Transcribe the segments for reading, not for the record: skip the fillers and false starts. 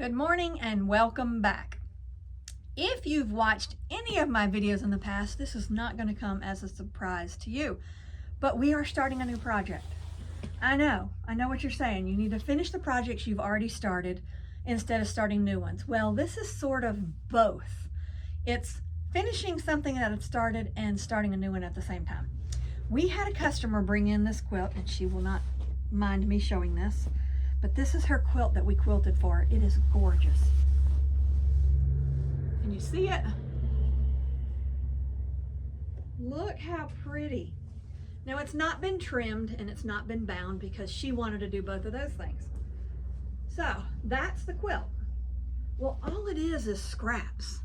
Good morning and welcome back. If you've watched any of my videos in the past, this is not going to come as a surprise to you, but we are starting a new project. I know what you're saying. You need to finish the projects you've already started instead of starting new ones. Well, this is sort of both. It's finishing something that I've started and starting a new one at the same time. We had a customer bring in this quilt, and she will not mind me showing this, but this is her quilt that we quilted for her. It is gorgeous. Can you see it? Look how pretty. Now it's not been trimmed and it's not been bound because she wanted to do both of those things. So that's the quilt. Well, all it is scraps.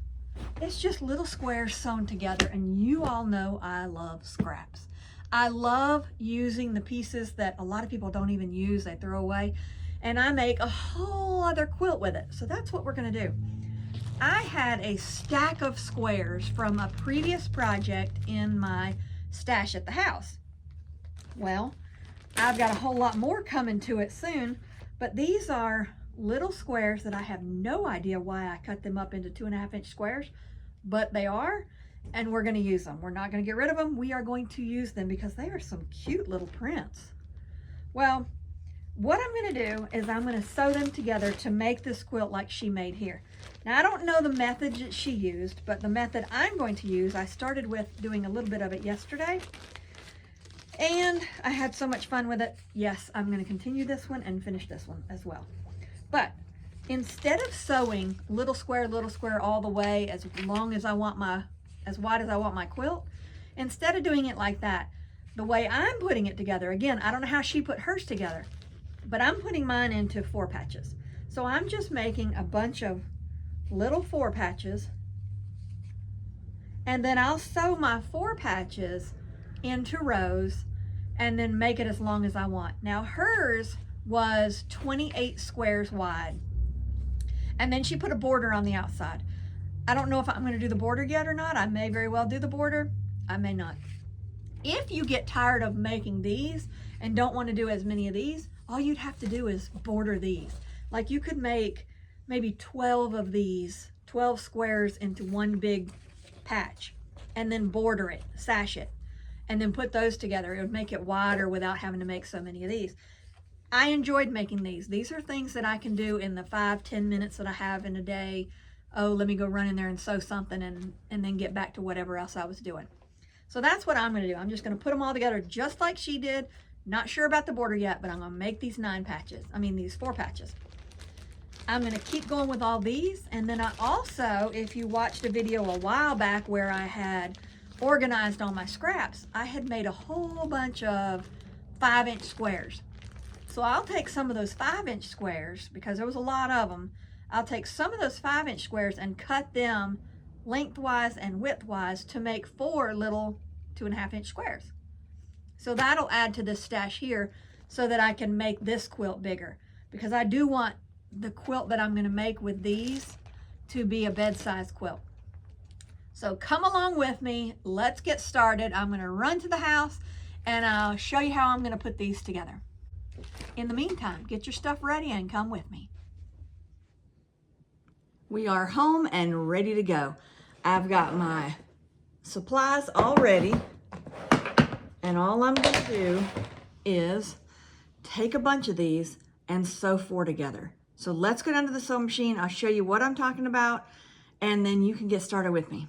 It's just little squares sewn together, and you all know I love scraps. I love using the pieces that a lot of people don't even use, they throw away, and I make a whole other quilt with it. So that's what we're gonna do. I had a stack of squares from a previous project in my stash at the house. Well, I've got a whole lot more coming to it soon, but these are little squares that I have no idea why I cut them up into 2.5-inch squares, but they are, and we're gonna use them. We're not gonna get rid of them. We are going to use them because they are some cute little prints. Well, what I'm gonna do is I'm gonna sew them together to make this quilt like she made here. Now, I don't know the method that she used, but the method I'm going to use, I started with doing a little bit of it yesterday, and I had so much fun with it. Yes, I'm gonna continue this one and finish this one as well. But instead of sewing little square all the way as long as I want as wide as I want my quilt, instead of doing it like that, the way I'm putting it together, again, I don't know how she put hers together, but I'm putting mine into 4 patches. So I'm just making a bunch of little 4 patches, and then I'll sew my 4 patches into rows and then make it as long as I want. Now hers was 28 squares wide, and then she put a border on the outside. I don't know if I'm going to do the border yet or not. I may very well do the border, I may not. If you get tired of making these and don't want to do as many of these, all you'd have to do is border these. Like, you could make maybe 12 of these, 12 squares into one big patch, and then border it, sash it, and then put those together. It would make it wider without having to make so many of these. I enjoyed making these. These are things that I can do in the 5-10 minutes that I have in a day. Oh, let me go run in there and sew something and then get back to whatever else I was doing. So that's what I'm going to do. I'm just going to put them all together just like she did. Not sure about the border yet, but I'm going to make these 4 patches. I'm going to keep going with all these. And then I also, if you watched a video a while back where I had organized all my scraps, I had made a whole bunch of 5-inch squares. So I'll take some of those 5-inch squares, because there was a lot of them. I'll take some of those 5-inch squares and cut them lengthwise and widthwise to make 4 little 2.5-inch squares. So that'll add to this stash here so that I can make this quilt bigger, because I do want the quilt that I'm going to make with these to be a bed-size quilt. So come along with me. Let's get started. I'm going to run to the house and I'll show you how I'm going to put these together. In the meantime, get your stuff ready and come with me. We are home and ready to go. I've got my supplies all ready, and all I'm going to do is take a bunch of these and sew 4 together. So let's go down to the sewing machine. I'll show you what I'm talking about, and then you can get started with me.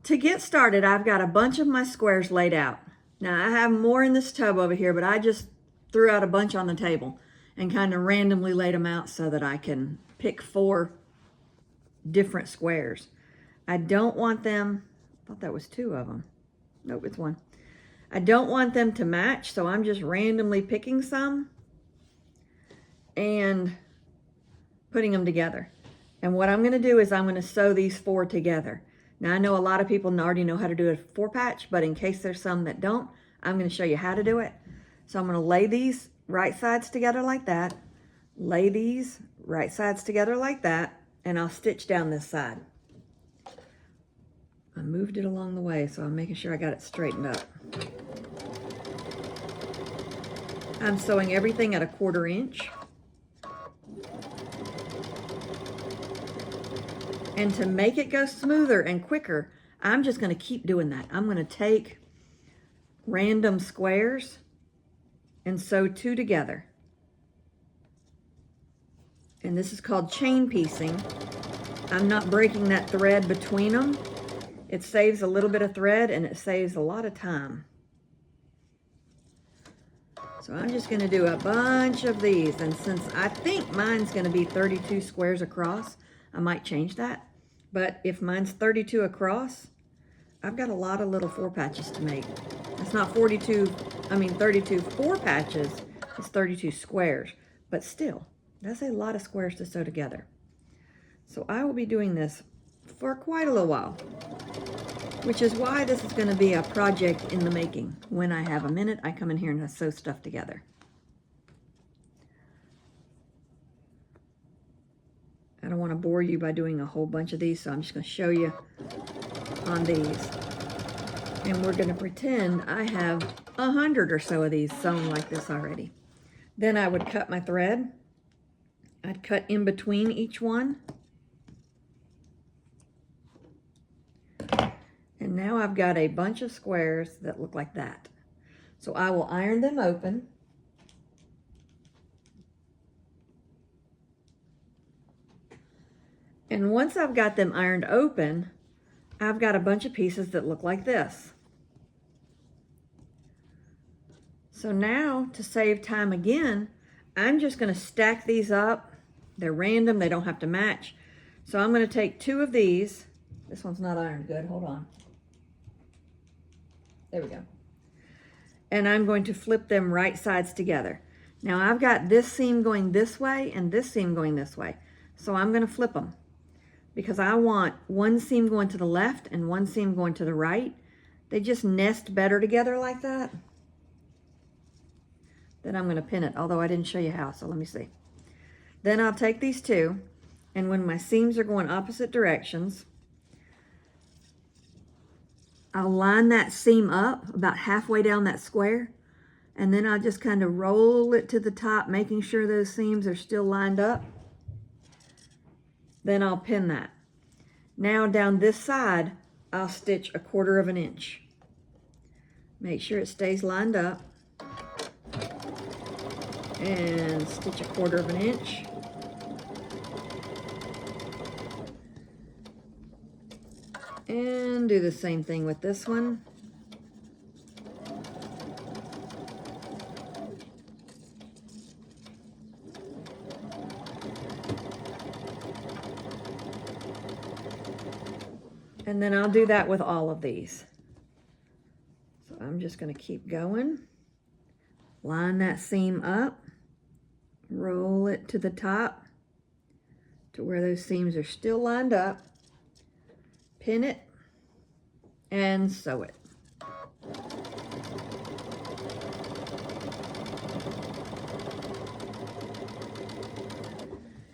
To get started, I've got a bunch of my squares laid out. Now, I have more in this tub over here, but I just threw out a bunch on the table and kind of randomly laid them out so that I can pick 4 different squares. I don't want them, I thought that was 2 of them. Nope, it's 1. I don't want them to match, so I'm just randomly picking some and putting them together. And what I'm going to do is I'm going to sew these 4 together. Now, I know a lot of people already know how to do a 4 patch, but in case there's some that don't, I'm going to show you how to do it. So I'm going to lay these right sides together like that, lay these right sides together like that, and I'll stitch down this side. I moved it along the way, so I'm making sure I got it straightened up. I'm sewing everything at 1/4 inch. And to make it go smoother and quicker, I'm just going to keep doing that. I'm going to take random squares and sew 2 together. And this is called chain piecing. I'm not breaking that thread between them. It saves a little bit of thread and it saves a lot of time. So I'm just going to do a bunch of these, and since I think mine's going to be 32 squares across, I might change that. But if mine's 32 across, I've got a lot of little 4 patches to make. It's not 32 4 patches, it's 32 squares, but still, that's a lot of squares to sew together. So I will be doing this for quite a little while, which is why this is going to be a project in the making. When I have a minute, I come in here and I sew stuff together. I don't want to bore you by doing a whole bunch of these, so I'm just going to show you on these. And we're going to pretend I have 100 or so of these sewn like this already. Then I would cut my thread. I'd cut in between each one. And now I've got a bunch of squares that look like that. So I will iron them open. And once I've got them ironed open, I've got a bunch of pieces that look like this. So now, to save time again, I'm just going to stack these up. They're random, they don't have to match. So I'm going to take 2 of these. This one's not ironed good, hold on. There we go. And I'm going to flip them right sides together. Now I've got this seam going this way and this seam going this way. So I'm going to flip them because I want one seam going to the left and one seam going to the right. They just nest better together like that. Then I'm going to pin it, although I didn't show you how, so let me see. Then I'll take these 2, and when my seams are going opposite directions, I'll line that seam up about halfway down that square, and then I'll just kind of roll it to the top, making sure those seams are still lined up. Then I'll pin that. Now down this side, I'll stitch 1/4 of an inch. Make sure it stays lined up. And stitch 1/4 of an inch. And do the same thing with this one. And then I'll do that with all of these. So I'm just going to keep going. Line that seam up. Roll it to the top to where those seams are still lined up. Pin it and sew it.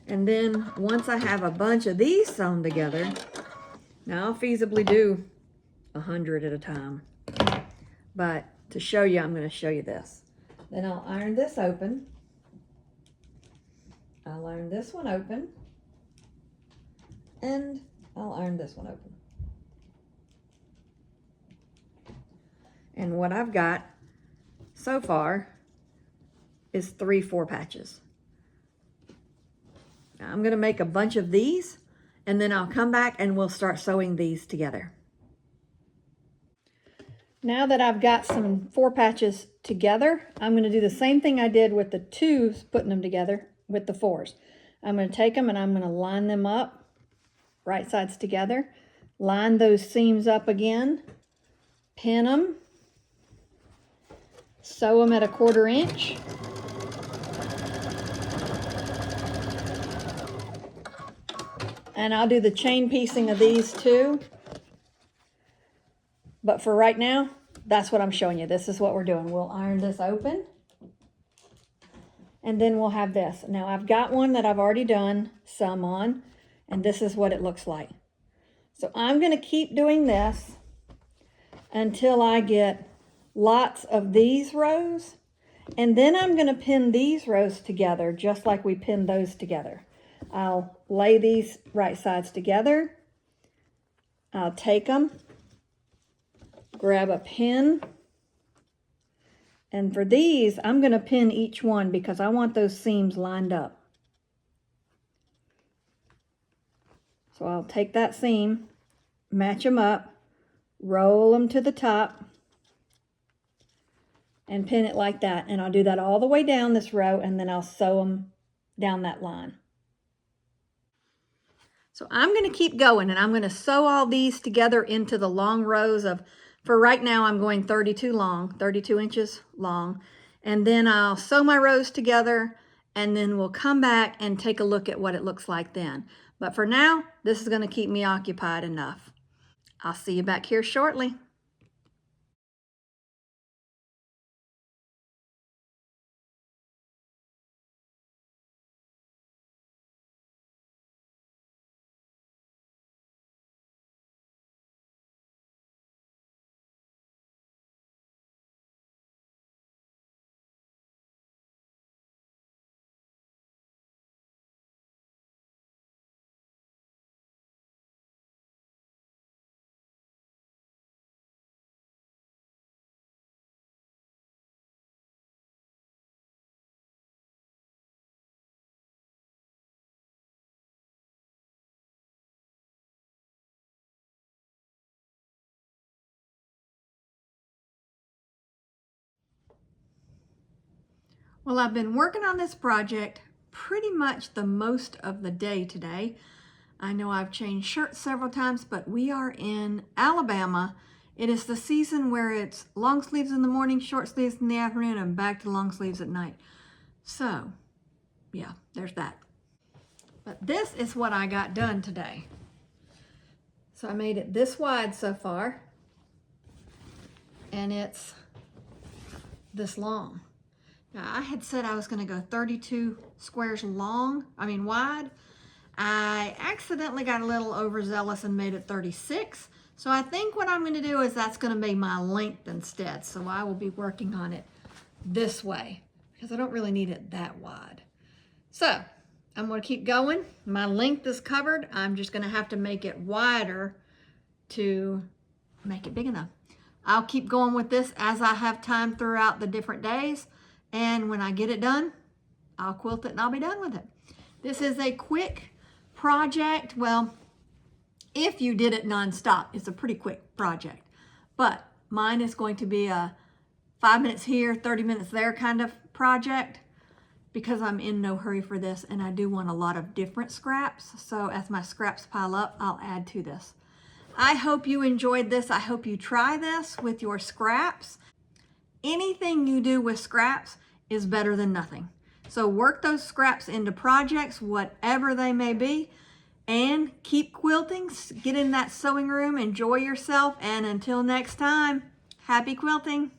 And then once I have a bunch of these sewn together, now I'll feasibly do 100 at a time. But to show you, I'm going to show you this. Then I'll iron this open. I'll iron this one open. And I'll iron this one open. And what I've got so far is 3 4 patches. Now I'm going to make a bunch of these, and then I'll come back and we'll start sewing these together. Now that I've got some 4 patches together, I'm going to do the same thing I did with the 2s, putting them together with the 4s. I'm going to take them and I'm going to line them up, right sides together, line those seams up again, pin them, sew them at 1/4 inch. And I'll do the chain piecing of these too. But for right now, that's what I'm showing you. This is what we're doing. We'll iron this open. And then we'll have this. Now I've got one that I've already done some on, and this is what it looks like. So I'm going to keep doing this until I get lots of these rows, and then I'm going to pin these rows together just like we pinned those together. I'll lay these right sides together. I'll take them, grab a pin, and for these, I'm going to pin each one because I want those seams lined up. So I'll take that seam, match them up, roll them to the top, and pin it like that. And I'll do that all the way down this row, and then I'll sew them down that line. So I'm going to keep going, and I'm going to sew all these together into the long rows of, for right now I'm going 32 inches long, and then I'll sew my rows together, and then we'll come back and take a look at what it looks like then. But for now, this is going to keep me occupied enough. I'll see you back here shortly. Well, I've been working on this project pretty much the most of the day today. I know I've changed shirts several times, but we are in Alabama. It is the season where it's long sleeves in the morning, short sleeves in the afternoon, and back to long sleeves at night. So, yeah, there's that. But this is what I got done today. So I made it this wide so far, and it's this long. Now, I had said I was going to go 32 squares wide. I accidentally got a little overzealous and made it 36. So I think what I'm going to do is that's going to be my length instead. So I will be working on it this way because I don't really need it that wide. So I'm going to keep going. My length is covered. I'm just going to have to make it wider to make it big enough. I'll keep going with this as I have time throughout the different days. And when I get it done, I'll quilt it and I'll be done with it. This is a quick project. Well, if you did it nonstop, it's a pretty quick project. But mine is going to be a 5 minutes here, 30 minutes there kind of project because I'm in no hurry for this and I do want a lot of different scraps. So as my scraps pile up, I'll add to this. I hope you enjoyed this. I hope you try this with your scraps. Anything you do with scraps is better than nothing. So work those scraps into projects, whatever they may be, and keep quilting. Get in that sewing room, enjoy yourself, and until next time, happy quilting.